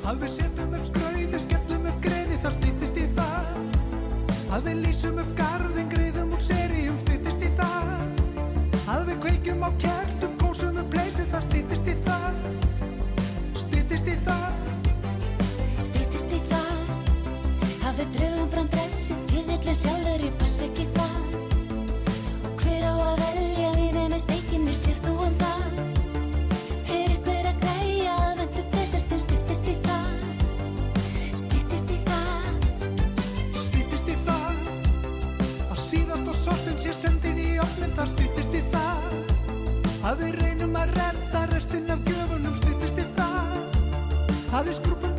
Að við setjum upp skrauti, skellum upp greni, það styttist í það. Að við lýsum upp garðinn, greiðum úr seríum, styttist í það. Að við kveikjum á kertum, kósum upp pleysið, það styttist í það. Styttist í það. Styttist í það. Að við drögum fram pressu, djöfullinn sjálfur, ég passa ekki það. Og hver á að velja vínið með steikinni, sér þú um það? Er einhver að græja að vendu desertin, styttist í það. Styttist í það. Styttist í það. Að síðast og sortin sé sendin í ofnin, það styttist í það. Að við reynum að redda restin af gjöfunum, styttist í það. Að við skrúpum